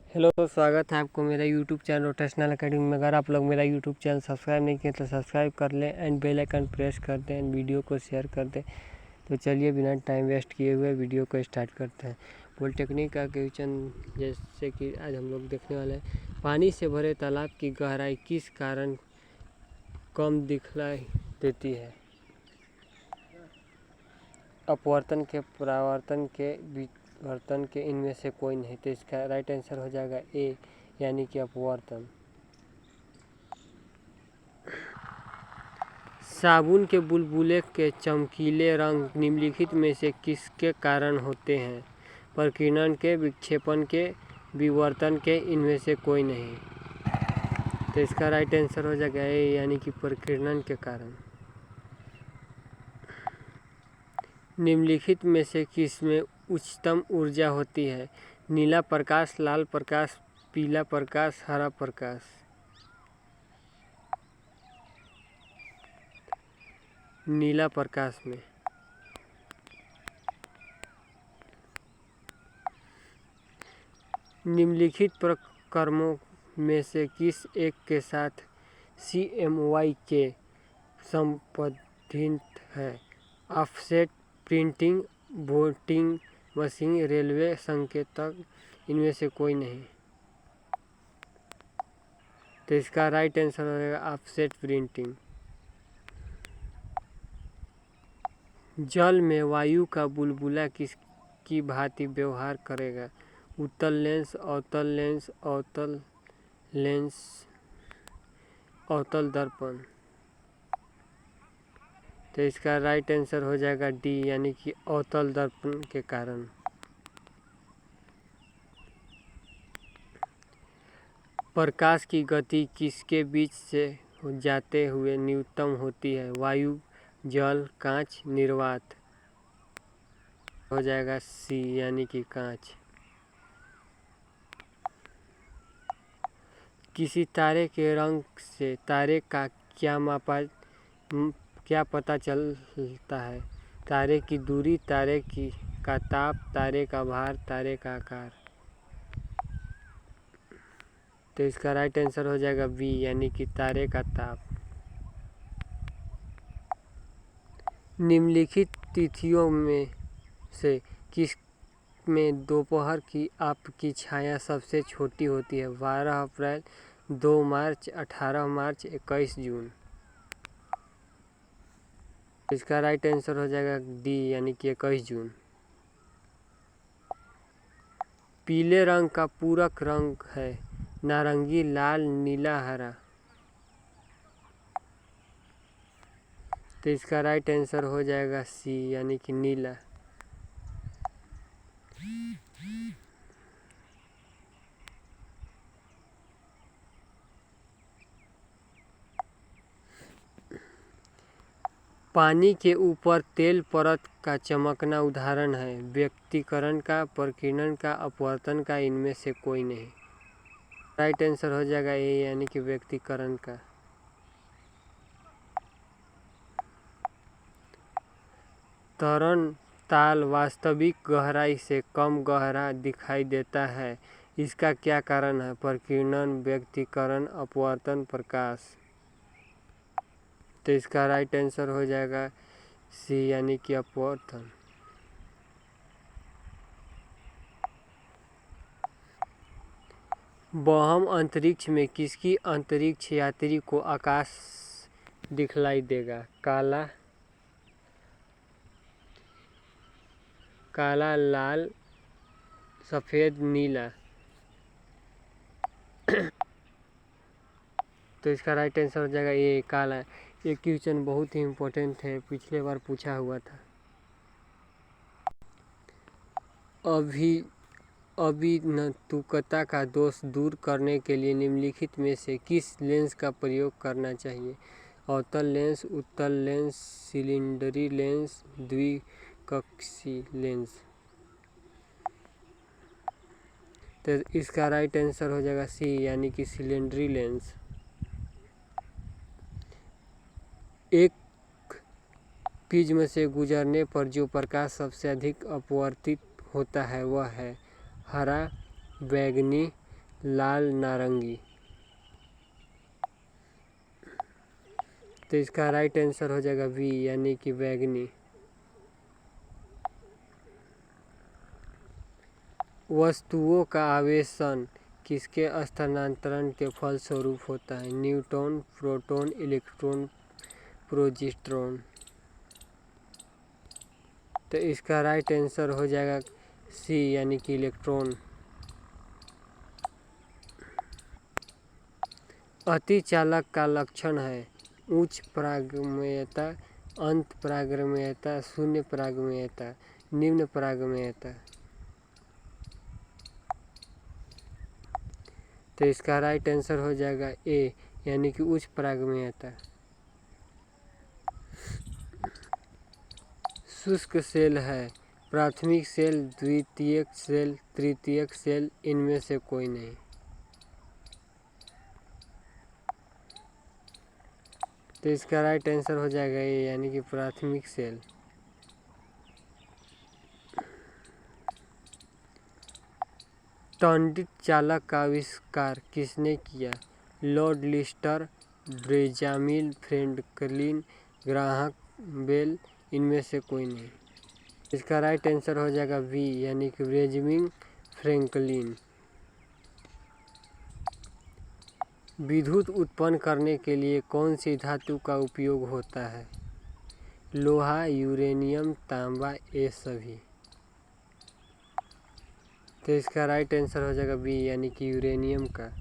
Hello, तो स्वागत है आपको मेरा यूट्यूब चैनल रोटेशनल एकेडमी में। अगर आप लोग मेरा यूट्यूब चैनल सब्सक्राइब नहीं किए तो सब्सक्राइब कर लें एंड बेल आइकन प्रेस कर दें एंड वीडियो को शेयर कर दें। तो चलिए बिना टाइम वेस्ट किए हुए वीडियो को स्टार्ट करते हैं। पॉलिटेक्निक का क्वेश्चन जैसे कि आज हम लोग देखने वाले हैं, पानी से भरे तालाब की गहराई किस कारण कम दिखलाई देती है? अपवर्तन के, परावर्तन के, विवर्तन के, इनमें से कोई नहीं। तो इसका राइट आंसर हो जाएगा ए, यानी कि अपवर्तन। साबुन के बुलबुले के चमकीले रंग निम्नलिखित में से किसके कारण होते हैं? प्रकीर्णन के, विक्षेपण के, विवर्तन के, इनमें से कोई नहीं। तो इसका राइट आंसर हो जाएगा ए, यानी कि प्रकीर्णन के कारण। निम्नलिखित में से किसमें उच्चतम ऊर्जा होती है? नीला प्रकाश, लाल प्रकाश, पीला प्रकाश, हरा प्रकाश। नीला प्रकाश में। निम्नलिखित प्रक्रमों में से किस एक के साथ CMYK के संबंधित है? Offset printing, voting machine, railway संकेतक, इनमें से कोई नहीं। तो इसका राइट आंसर हो जाएगा ऑफसेट प्रिंटिंग। जल में वायु का बुलबुला किसकी भांति व्यवहार करेगा? उत्तल लेंस, अवतल लेंस, अवतल लेंस, अवतल दर्पण। तो इसका राइट आंसर हो जाएगा डी, यानी कि अवतल दर्पण के कारण। प्रकाश की गति किसके बीच से जाते हुए न्यूनतम होती है? वायु, जल, कांच, निर्वात। हो जाएगा सी, यानी कि कांच। किसी तारे के रंग से तारे का क्या पता चलता है? तारे की दूरी, तारे का ताप, तारे का भार, तारे का आकार। तो इसका राइट आंसर हो जाएगा बी, यानी कि तारे का ताप। निम्नलिखित तिथियों में से किस में दोपहर की आपकी छाया सबसे छोटी होती है? 12 अप्रैल, 2 मार्च, 18 मार्च, 21 जून। इसका राइट आंसर हो जाएगा डी, यानी कि 21 जून। पीले रंग का पूरक रंग है नारंगी, लाल, नीला, हरा। तो इसका राइट आंसर हो जाएगा सी, यानी कि नीला। पानी के ऊपर तेल परत का चमकना उदाहरण है व्यक्तिकरण का, प्रकीर्णन का, अपवर्तन का, इनमें से कोई नहीं। राइट आंसर हो जाएगा ए, यानी कि व्यक्तिकरण का। तरण ताल वास्तविक गहराई से कम गहरा दिखाई देता है, इसका क्या कारण है? प्रकीर्णन, व्यक्तिकरण, अपवर्तन, प्रकाश। तो इसका राइट आंसर हो जाएगा सी, यानी कि अपवर्तन। बहम अंतरिक्ष में किसकी अंतरिक्ष यात्री को आकाश दिखलाई देगा? काला, लाल, सफ़ेद, नीला। तो इसका राइट आंसर हो जाएगा ये काला। ये क्वेश्चन बहुत ही इम्पोर्टेंट है, पिछले बार पूछा हुआ था। अभिनतुकता का दोष दूर करने के लिए निम्नलिखित में से किस लेंस का प्रयोग करना चाहिए? अवतल लेंस, उत्तल लेंस, सिलेंडरी लेंस, द्विकक्षीय लेंस। तो इसका राइट आंसर हो जाएगा सी, यानी कि सिलेंडरी लेंस। एक प्रिज्म से गुजरने पर जो प्रकाश सबसे अधिक अपवर्तित होता है वह है हरा, बैंगनी, लाल नारंगी। तो इसका राइट आंसर हो जाएगा बी यानी कि बैंगनी। वस्तुओं का आवेशन किसके स्थानांतरण के फलस्वरूप होता है? Neutron, proton, electron, प्रोजिट्रॉन। तो इसका राइट आंसर हो जाएगा सी यानी कि इलेक्ट्रॉन। अतिचालक का लक्षण है उच्च परागम्यता, अंत परागम्यता, शून्य परागम्यता, निम्न परागम्यता। तो इसका राइट आंसर हो जाएगा ए यानी कि उच्च परागम्यता। शुष्क सेल है प्राथमिक सेल, द्वितीयक सेल, तृतीयक सेल, इनमें से कोई नहीं। तो इसका राइट आंसर हो जाएगा ए यानी कि प्राथमिक सेल। टंडित चालक का आविष्कार किसने किया? Lord Lister, Benjamin Franklin, Graham Bell, इनमें से कोई नहीं। इसका राइट आंसर हो जाएगा बी यानी कि बेंजामिन फ्रैंकलिन। विद्युत उत्पन्न करने के लिए कौन सी धातु का उपयोग होता है? लोहा, यूरेनियम, तांबा, ये सभी। तो इसका राइट आंसर हो जाएगा बी यानी कि यूरेनियम का।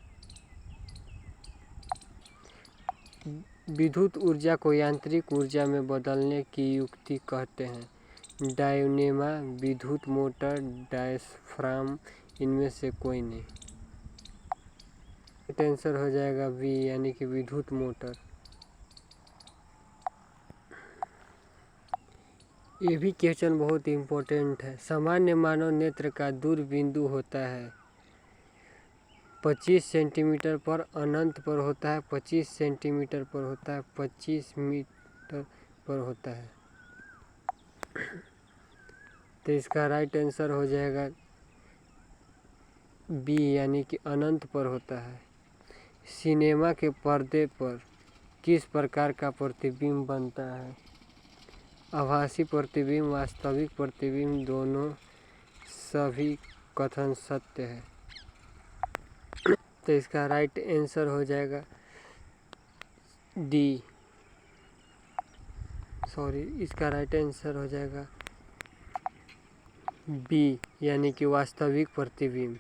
विद्युत ऊर्जा को यांत्रिक ऊर्जा में बदलने की युक्ति कहते हैं? डायनेमा, विद्युत मोटर, डायफ्राम, इनमें से कोई नहीं। राइट आंसर हो जाएगा बी यानी कि विद्युत मोटर। ये भी क्वेश्चन बहुत इम्पोर्टेंट है। सामान्य मानव नेत्र का दूर बिंदु होता है 25 सेंटीमीटर पर, अनंत पर होता है 25 सेंटीमीटर पर होता है, 25 मीटर पर होता है। तो इसका राइट आंसर हो जाएगा बी यानी कि अनंत पर होता है। सिनेमा के पर्दे पर किस प्रकार का प्रतिबिंब बनता है? आभासी प्रतिबिंब, वास्तविक प्रतिबिंब, दोनों, सभी कथन सत्य है। तो इसका राइट आंसर हो जाएगा डी, इसका राइट आंसर हो जाएगा बी यानी कि वास्तविक प्रतिबिंब।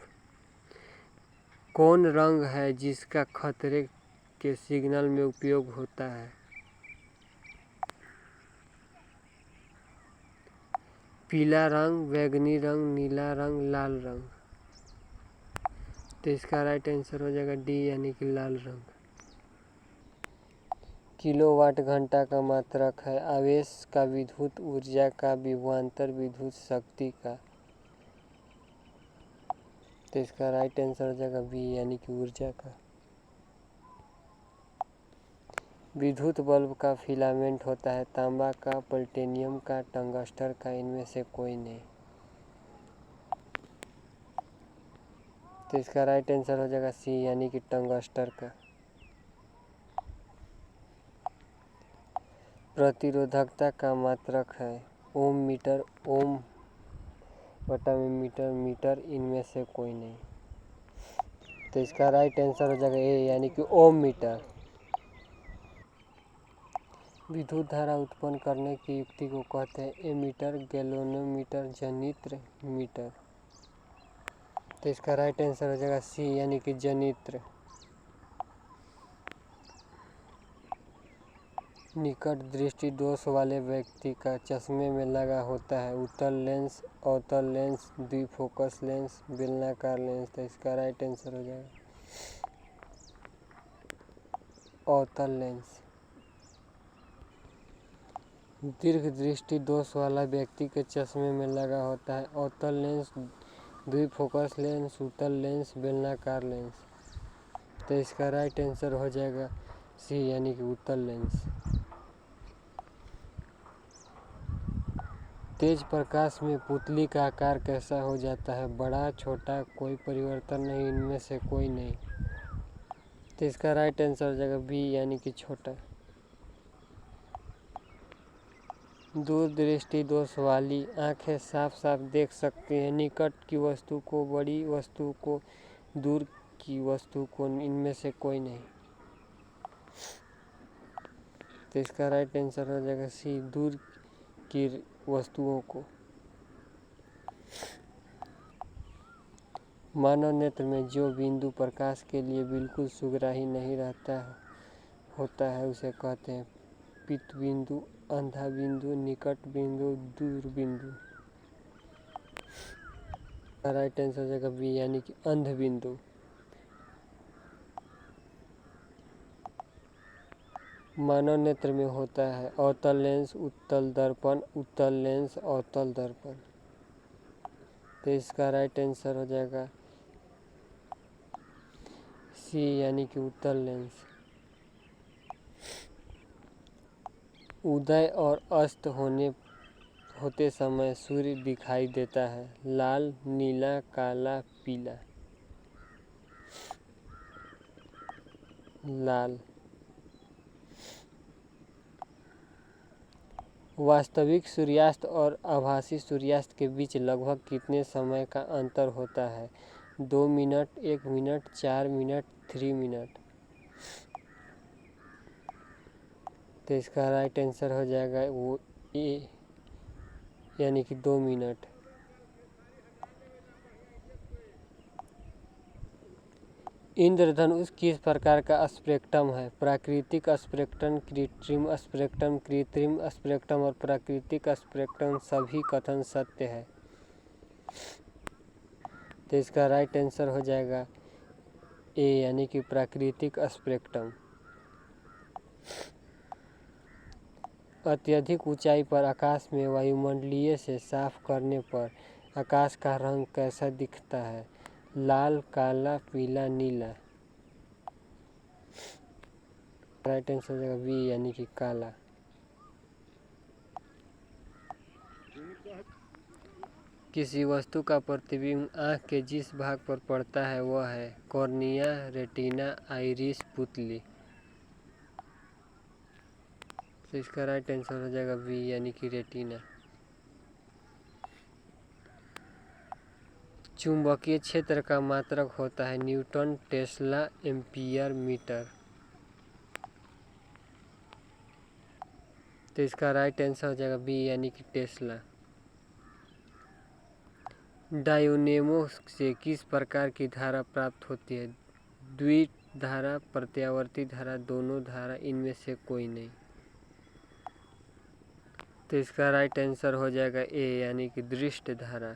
कौन रंग है जिसका खतरे के सिग्नल में उपयोग होता है? पीला रंग, बैंगनी रंग, नीला रंग, लाल रंग। तो इसका राइट आंसर हो जाएगा डी यानी कि लाल रंग। किलोवाट घंटा का मात्रक है आवेश का, विद्युत ऊर्जा का, विभवांतर विद्युत शक्ति का। तो इसका राइट आंसर हो जाएगा बी यानी कि ऊर्जा का। विद्युत बल्ब का फिलामेंट होता है तांबा का, प्लैटिनम का, टंगस्टन का, इनमें से कोई नहीं। तो इसका राइट आंसर हो जाएगा सी यानी कि टंगस्टन का। प्रतिरोधकता का मात्रक है ओम, मीटर, ओम बटा में मीटर, मीटर, इनमें से कोई नहीं। तो इसका राइट आंसर हो जाएगा ए यानी कि ओम मीटर। विद्युत धारा उत्पन्न करने की युक्ति को कहते हैं एमीटर, गैल्वेनोमीटर, जनित्र, मीटर। तो इसका राइट आंसर हो जाएगा सी यानी कि जनित्र। निकट दृष्टि दोष वाले व्यक्ति का चश्मे में लगा होता है उत्तल लेंस, अवतल लेंस, द्विफोकस लेंस, बेलनाकार लेंस। तो इसका राइट आंसर हो जाएगा अवतल लेंस। दीर्घ दृष्टि दोष वाला व्यक्ति के चश्मे में लगा होता है अवतल लेंस, द्विफोकस लेंस, उत्तल लेंस, बेलनाकार लेंस। तो इसका राइट आंसर हो जाएगा सी यानी कि उत्तल लेंस। तेज प्रकाश में पुतली का आकार कैसा हो जाता है? बड़ा, छोटा, कोई परिवर्तन नहीं, इनमें से कोई नहीं। तो इसका राइट आंसर हो जाएगा बी यानी कि छोटा। दूरदृष्टि दोष वाली आंखें साफ साफ देख सकती हैं निकट की वस्तु को, बड़ी वस्तु को, दूर की वस्तु को, इनमें से कोई नहीं। तो इसका राइट आंसर हो जाएगा सी, दूर की वस्तुओं को। मानव नेत्र में जो बिंदु प्रकाश के लिए बिल्कुल सुगराही नहीं रहता होता है उसे कहते हैं पित बिंदु, अंधा बिंदु, निकट बिंदु, दूर बिंदु। राइट आंसर हो जाएगा बी यानी कि अंध बिंदु। मानव नेत्र में होता है अवतल लेंस, उत्तल दर्पण, उत्तल लेंस, अवतल दर्पण। तो इसका राइट आंसर हो जाएगा सी यानी कि उत्तल लेंस। उदय और अस्त होते समय सूर्य दिखाई देता है लाल, नीला, काला, पीला। लाल। वास्तविक सूर्यास्त और आभासी सूर्यास्त के बीच लगभग कितने समय का अंतर होता है? 2 मिनट, 1 मिनट, 4 मिनट, 3 मिनट। तो इसका राइट आंसर हो जाएगा वो ए यानी कि 2 मिनट। इंद्रधनुष किस प्रकार का स्पेक्ट्रम है? प्राकृतिक स्पेक्ट्रम, कृत्रिम स्पेक्ट्रम, कृत्रिम स्पेक्ट्रम और प्राकृतिक स्पेक्ट्रम सभी कथन सत्य है। तो इसका राइट आंसर हो जाएगा ए यानी कि प्राकृतिक स्पेक्ट्रम। अत्यधिक ऊंचाई पर आकाश में वायुमंडलीय से साफ करने पर आकाश का रंग कैसा दिखता है? लाल, काला, पीला, नीला। राइट आंसर हो जाएगा बी यानी कि काला। किसी वस्तु का प्रतिबिंब आँख के जिस भाग पर पड़ता है वह है कॉर्निया, रेटिना, आइरिस, पुतली। तो इसका राइट आंसर हो जाएगा बी यानी कि रेटिना। चुंबकीय क्षेत्र का मात्रक होता है न्यूटन, टेस्ला, एम्पियर, मीटर। तो इसका राइट आंसर हो जाएगा बी यानी कि टेस्ला। डायनेमो से किस प्रकार की धारा प्राप्त होती है? द्वितीय धारा, प्रत्यावर्ती धारा, दोनों धारा, इनमें से कोई नहीं। तो इसका राइट आंसर हो जाएगा ए यानी कि दृष्ट धारा।